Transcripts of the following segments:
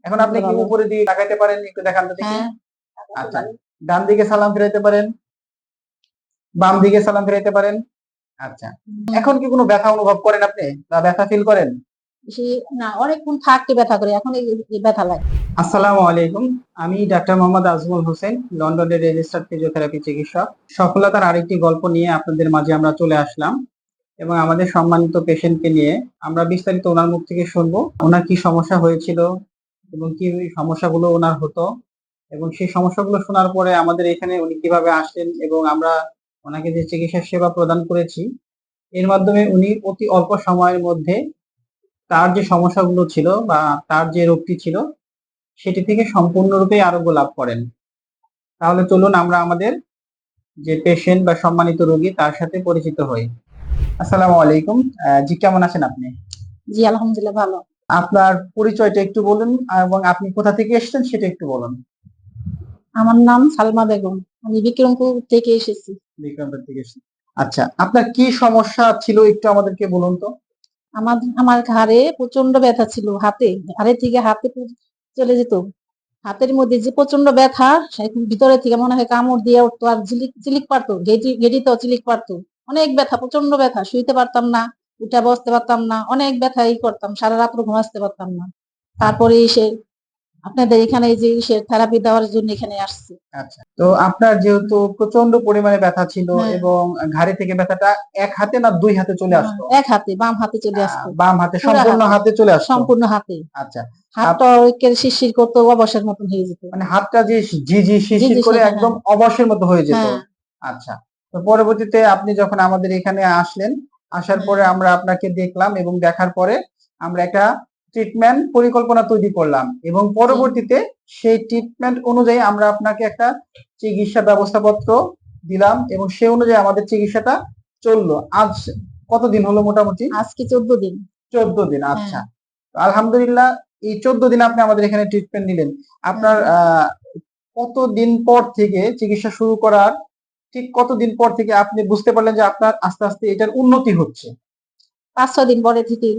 এখন আপনি কি ভালো। উপরের দিকে তাকাইতে পারেন? একটু দেখান তো দেখি। হ্যাঁ, আচ্ছা। ডান দিকে সালাম ফিরাইতে পারেন, বাম দিকে সালাম ফিরাইতে পারেন। আচ্ছা। এখন কি কোনো ব্যথা অনুভব করেন আপনি? বা ব্যথা ফিল করেন? বেশি না, অনেকক্ষণ থাকতে ব্যথা করে, এখন এই ব্যথা লাগে। আসসালামু আলাইকুম। আমি ডাক্তার মোহাম্মদ আজমল হোসেন, লন্ডনের রেজিস্টার্ড ফিজিওথেরাপি চিকিৎসক। সফলতার আরেকটি গল্প নিয়ে আপনাদের মাঝে আমরা চলে আসলাম এবং আমাদের সম্মানিত পেশেন্টকে নিয়ে আমরা বিস্তারিত ওনার মুখ থেকে শুনবো। ওনার কি সমস্যা হয়েছিল এবং কি সমস্যাগুলো ওনার হতো এবং সেই সমস্যাগুলো শোনার পরে আমাদের এখানে উনি কিভাবে আসলেন এবং আমরা ওনাকে যে চিকিৎসা সেবা প্রদান করেছি, এর মাধ্যমে উনি অতি অল্প সময়ের মধ্যে তার যে সমস্যাগুলো ছিল বা তার যে রোগটি ছিল সেটি থেকে সম্পূর্ণরূপে আরোগ্য লাভ করেন। তাহলে চলুন আমরা আমাদের যে পেশেন্ট বা সম্মানিত রোগী তার সাথে পরিচিত হই। আসসালামু আলাইকুম। জি, কেমন আছেন আপনি? জি, আলহামদুলিল্লাহ ভালো। আপনার পরিচয়টা একটু বলুন এবং আপনি কোথা থেকে এসেছেন সেটা একটু বলুন। আমার নাম সালমা বেগম। আমি বিক্রমপুর থেকে এসেছি। বিক্রমপুর থেকে এসেছেন। আচ্ছা, আপনার কি সমস্যা ছিল একটু আমাদেরকে বলুন তো। আমার ঘাড়ে প্রচন্ড ব্যথা ছিল, ঘাড়ে থেকে হাতে চলে যেত। হাতের মধ্যে যে প্রচন্ড ব্যথা, ভিতরে থেকে মনে হয় কামড় দিয়ে উঠতো, আর ঝিলিক ঝিলিক পারতো, গেটিতেও চিলিক পারতো। অনেক ব্যথা, প্রচন্ড ব্যথা, শুইতে পারতাম না, উঠে বসতে পারতাম না, অনেক ব্যথা করতাম, সারা রাত্র ঘুমাতে পারতাম না। তারপরে এসে আপনাদের এখানে এই যে থেরাপি দেওয়ার জন্য এখানে আসছি। আচ্ছা, তো আপনার যেহেতু প্রচন্ড পরিমাণে ব্যথা ছিল হ্যাঁ, এবং ঘাড়ে থেকে ব্যথাটা এক হাতে না দুই হাতে চলে আসতো? এক হাতে, বাম হাতে চলে আসতো। বাম হাতে, পুরা সম্পূর্ণ হাতে চলে আসতো? সম্পূর্ণ হাতে। আচ্ছা। হাতটা শিরশির করতো, অবসের মতন হয়ে যেত। মানে হাতটা যে ঝিঝি জি শিরশির জি করে সেটা, একদম হ্যাঁ অবশের মতো হয়ে যেত? হ্যাঁ আচ্ছা। তো পরবর্তীতে আপনি যখন আমাদের এখানে আসলেন, আসার পরে হ্যাঁ আমরা আপনাকে দেখলাম এবং দেখার পরে আমরা একটা ট্রিটমেন্ট পরিকল্পনা তৈরি করলাম এবং জি। পরবর্তীতে সেই ট্রিটমেন্ট অনুযায়ী আমরা আপনাকে একটা চিকিৎসা ব্যবস্থাপত্র দিলাম এবং সেই অনুযায়ী আমাদের চিকিৎসাটা চললো। আজ কতদিন হলো মোটামুটি? আজকে 14 দিন। 14 দিন। হ্যাঁ আচ্ছা। তো আলহামদুলিল্লাহ, এই 14 দিন আপনি আমাদের এখানে ট্রিটমেন্ট নিলেন। আপনার হ্যাঁ। কতদিন পর থেকে চিকিৎসা শুরু করার ঠিক কতদিন পর থেকে আপনি বুঝতে পারলেন যে আপনার আস্তে আস্তে এটার উন্নতি হচ্ছে? 5-6 দিন পরে থেকে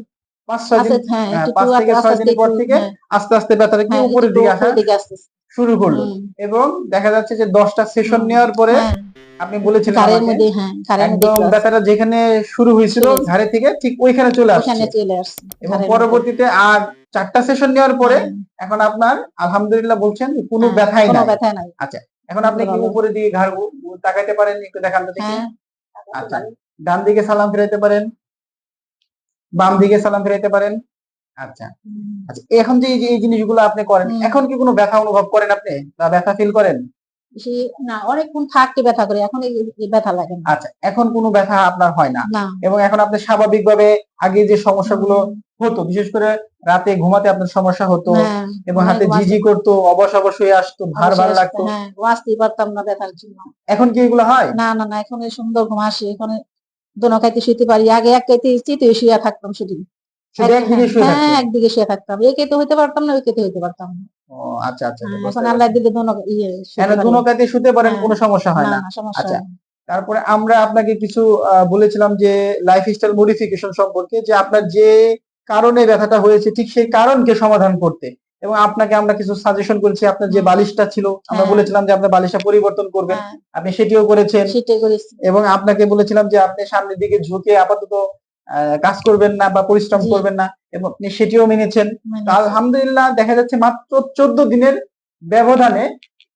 5-6 দিন। আস্তে, হ্যাঁ একটু 5 থেকে আস্তে 6 আস্তে দিন পর একটু, থেকে হ্যাঁ আস্তে আস্তে ব্যথাটা কি হ্যাঁ উপরের একটু দিকে আসা উপরের দিকে আসতেছে। শুরু করলো হুম এবং দেখা যাচ্ছে যে 10টা সেশন হুম নেওয়ার পরে হ্যাঁ, আপনি বলেছিলেন ঘাড়ের আমাকে মধ্যে, হ্যাঁ ঘাড়ের মধ্যে একদম একটু আছে, ব্যথাটা যেখানে শুরু হয়েছিল চলে ঘাড়ে থেকে ঠিক ওইখানে চলে আসছে ওখানে চলে আসছে এবং ঘাড়ের মধ্যে। পরবর্তীতে আর 4টা সেশন নেওয়ার পরে হ্যাঁ এখন আপনার আলহামদুলিল্লাহ বলছেন যে কোনো হ্যাঁ, ব্যথাই কোনো নাই। ব্যথা নাই। আচ্ছা, এখন আপনি আলহামদুলিল্লাহ কি ভালো। উপরের দিকে ঘাড় তাকাইতে পারেন? একটু দেখান তো দেখি। হ্যাঁ, আচ্ছা। ডান দিকে সালাম ফিরাইতে পারেন, বাম দিকে সালাম ফিরাইতে পারেন। আচ্ছা। আচ্ছা, এখন যে এই জিনিসগুলো আপনি করেন, হুম এখন কি কোনো ব্যথা অনুভব করেন আপনি? বা ব্যথা ফিল করেন? বেশি না, অনেকক্ষণ থাকতে ব্যথা করে, এখন এই ব্যথা লাগে না। আচ্ছা, এখন কোনো ব্যথা আপনার হয় না না। এবং এখন আপনি স্বাভাবিকভাবে আগে যে সমস্যাগুলো হুম, হতো, বিশেষ করে রাতে ঘুমাতে আপনার সমস্যা হতো হ্যাঁ এবং অনেক হাতে বাঁচতে, ঝিঝি করতো, অবশ অবশ হয়ে আসতো, ভার অবশ্যই ভার আসতে, লাগতো। হ্যাঁ বাঁচতেই পারতাম না ব্যথার জন্য। এখন কি এগুলো হয়? না না না, এখন এই সুন্দর ঘুম আসে, এখন দোনো খাইতে শুইতে পারি, আগে এক খাইতে চিতে শুয়ে থাকতাম শুধু। শুধু একদিকে হ্যাঁ শুয়ে হ্যাঁ, থাকতেন? একদিকে শুয়ে থাকতাম, এ খাইতে হইতে পারতাম না, ওই খাইতে হইতে পারতাম না। ও আচ্ছা, আচ্ছা, আচ্ছা, হ্যাঁ, বুঝতে এখন আল্লাহ পারছি। দিলে শুইতে এখন পারি। দুনো কাতে শুতে পারেন, হ্যাঁ, কোনো সমস্যা হয় না না। না সমস্যা আচ্ছা, হয় না। তারপরে আমরা আপনাকে কিছু বলেছিলাম যে লাইফস্টাইল মডিফিকেশন সম্পর্কে, যে আপনার যে কারণে ব্যথাটা হয়েছে ঠিক সেই কারণকে সমাধান করতে এবং আপনাকে আমরা কিছু সাজেশন করেছি। আপনার যে হুম, বালিশটা ছিল আমরা হ্যাঁ বলেছিলাম যে আপনার বালিশটা পরিবর্তন করবেন, হ্যাঁ, আপনি সেটিও করেছেন সেটাই করেছি। এবং আপনাকে বলেছিলাম যে আপনি সামনের দিকে ঝুঁকে আপাতত কাজ করবেন না বা পরিশ্রম জি, করবেন না এবং আপনি সেটিও মেনেছেন। তো মেনেছি। আলহামদুলিল্লাহ, দেখা যাচ্ছে মাত্র 14 দিনের ব্যবধানে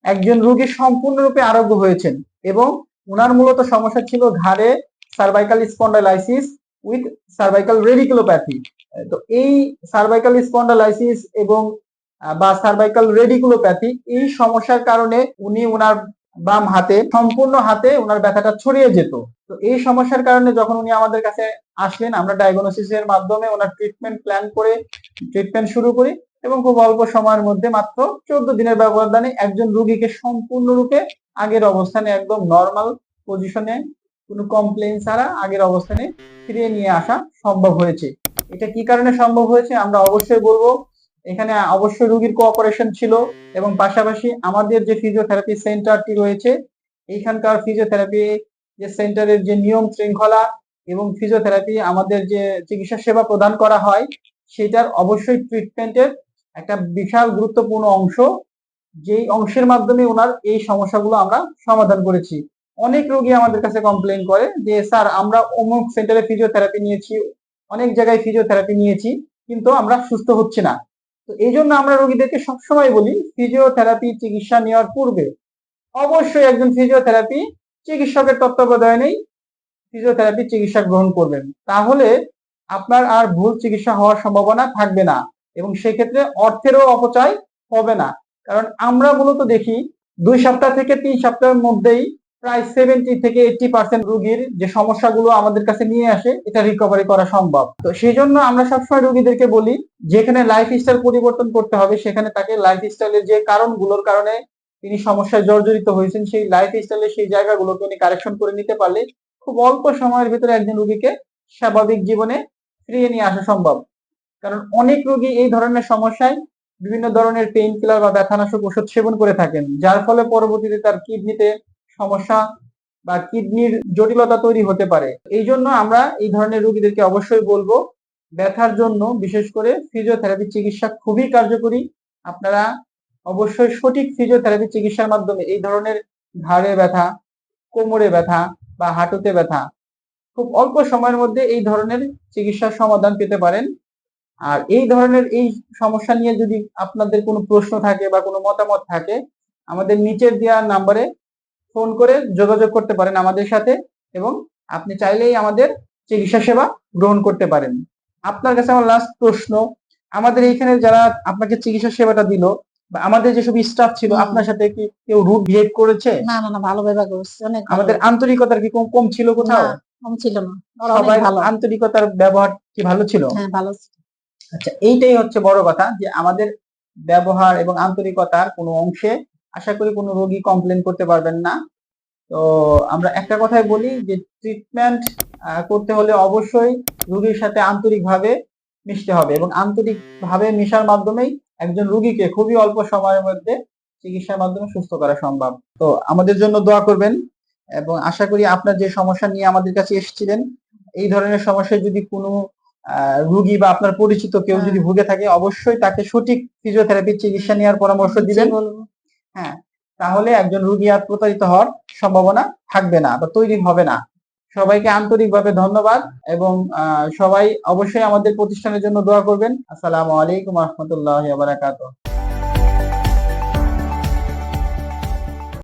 একজন রোগী সম্পূর্ণরূপে আরোগ্য হয়েছেন এবং উনার মূলত সমস্যা ছিল ঘাড়ে cervical spondylosis with cervical radiculopathy. তো এই সার্ভাইকাল স্পন্ডালাইসিস এবং বা সার্ভাইকাল রেডিকুলোপ্যাথি, এই সমস্যার কারণে উনি উনার বাম হাতে, সম্পূর্ণ হাতে উনার ব্যথাটা ছড়িয়ে যেত। তো এই সমস্যার কারণে যখন উনি আমাদের কাছে আসলেন, আমরা ডায়াগনোসিসের মাধ্যমে ওনার ট্রিটমেন্ট প্ল্যান করে ট্রিটমেন্ট শুরু করি এবং খুব অল্প সময়ের মধ্যে মাত্র 14 দিনের ব্যবধানে একজন রোগীকে সম্পূর্ণরূপে আগের অবস্থানে, একদম নরমাল পজিশনে, কোনো কমপ্লেইন ছাড়া আগের অবস্থানে ফিরিয়ে নিয়ে আসা সম্ভব হয়েছে। এটা কি কারণে সম্ভব হয়েছে আমরা অবশ্যই বলবো। এখানে অবশ্যই রোগীর কোঅপারেশন ছিল এবং পাশাপাশি আমাদের যে ফিজিওথেরাপি সেন্টারটি রয়েছে, এইখানকার ফিজিওথেরাপি যে সেন্টারের যে নিয়ম শৃঙ্খলা এবং ফিজিওথেরাপি আমাদের যে চিকিৎসা সেবা প্রদান করা হয় সেটার অবশ্যই ট্রিটমেন্টের একটা বিশাল গুরুত্বপূর্ণ অংশ, যেই অংশের মাধ্যমে ওনার এই সমস্যাগুলো আমরা সমাধান করেছি। অনেক রোগী আমাদের কাছে কমপ্লেইন করে যে স্যার আমরা অমুক সেন্টারে ফিজিওথেরাপি নিয়েছি, অনেক জায়গায় ফিজিওথেরাপি নিয়েছি, কিন্তু আমরা সুস্থ হচ্ছি না। তো এই জন্য আমরা রোগীদেরকে সবসময় বলি ফিজিওথেরাপি চিকিৎসা নেওয়ার পূর্বে অবশ্যই একজন ফিজিওথেরাপি চিকিৎসকের তত্ত্বাবধানেই ফিজিওথেরাপি চিকিৎসা গ্রহণ করবেন। তাহলে আপনার আর ভুল চিকিৎসা হওয়ার সম্ভাবনা থাকবে না এবং সেক্ষেত্রে অর্থেরও অপচয় হবে না। কারণ আমরা মূলত দেখি 2 সপ্তাহ থেকে 3 সপ্তাহের মধ্যেই প্রায় 70 থেকে 80% রোগীর যে সমস্যাগুলো আমাদের কাছে নিয়ে আসে এটা রিকভারি করা সম্ভব। তো সেই জন্য আমরা সবসময় রোগীদেরকে বলি যেখানে লাইফস্টাইল পরিবর্তন করতে হবে সেখানে তাকে লাইফস্টাইলের যে কারণগুলোর কারণে তিনি সমস্যায় জর্জরিত হয়েছেন সেই লাইফস্টাইলের সেই জায়গাগুলোকে উনি কারেকশন করে নিতে পারলে খুব অল্প সময়ের ভিতরে একজন রোগীকে স্বাভাবিক জীবনে ফিরিয়ে নিয়ে আসা সম্ভব। কারণ অনেক রোগী এই ধরনের সমস্যায় বিভিন্ন ধরনের পেইন কিলার বা ব্যথানাশক ওষুধ সেবন করে থাকেন, যার ফলে পরবর্তীতে তার কিডনিতে সমস্যা বা কিডনির জটিলতা তৈরি হতে পারে। এই জন্য আমরা এই ধরনের রোগীদেরকে অবশ্যই বলবো ব্যথার জন্য বিশেষ করে ফিজিওথেরাপি চিকিৎসা খুবই কার্যকরী। আপনারা অবশ্যই সঠিক ফিজিওথেরাপি চিকিৎসার মাধ্যমে এই ধরনের ঘাড়ে ব্যথা, কোমরে ব্যথা বা হাঁটুতে ব্যথা খুব অল্প সময়ের মধ্যে এই ধরনের চিকিৎসার সমাধান পেতে পারেন। আর এই ধরনের এই সমস্যা নিয়ে যদি আপনাদের কোনো প্রশ্ন থাকে বা কোনো মতামত থাকে আমাদের নিচের দেওয়া নাম্বারে ফোন করে যোগাযোগ করতে পারেন আমাদের সাথে এবং আপনি চাইলেই আমাদের চিকিৎসা সেবা গ্রহণ করতে পারেন। আপনার কাছে আমার লাস্ট প্রশ্ন, আমাদের এইখানে যারা আপনাকে চিকিৎসা সেবাটা দিল বা আমাদের যেসব স্টাফ ছিল আপনার সাথে কি কেউ রুড বিহেভ করেছে? না না না, ভালো ব্যবহার করছে, অনেক ভালো। আমাদের আন্তরিকতার কি কম ছিল কোথাও? না, কম ছিল না, ওরা অনেক সবাই ভালো। আন্তরিকতার ব্যবহার কি ভালো ছিল? হ্যাঁ, ভালো ছিল। আচ্ছা, এইটাই হচ্ছে বড় কথা যে আমাদের ব্যবহার এবং আন্তরিকতার কোনো অংশে আশা করি কোনো রোগী কমপ্লেন করতে পারবেন না। তো আমরা একটা কথাই বলি যে ট্রিটমেন্ট করতে হলে অবশ্যই রোগীর সাথে আন্তরিকভাবে মিশতে হবে এবং আন্তরিকভাবে মিশার মাধ্যমেই একজন রোগীকে খুবই অল্প সময়ের মধ্যে চিকিৎসার মাধ্যমে সুস্থ করা সম্ভব। তো আমাদের জন্য দোয়া করবেন এবং আশা করি আপনার যে সমস্যা নিয়ে আমাদের কাছে এসেছিলেন এই ধরনের সমস্যায় যদি কোনো রোগী বা আপনার পরিচিত কেউ যদি ভুগে থাকে অবশ্যই তাকে সঠিক ফিজিওথেরাপি চিকিৎসা নেওয়ার পরামর্শ দিবেন। হ্যাঁ, তাহলে একজন রোগী আর প্রতারিত হওয়ার সম্ভাবনা থাকবে না বা তৈরি হবে না। সবাইকে আন্তরিকভাবে ধন্যবাদ এবং সবাই অবশ্যই আমাদের প্রতিষ্ঠানের জন্য দোয়া করবেন। আসসালামু আলাইকুম ওয়া রাহমাতুল্লাহি ওয়া বারাকাতুহু।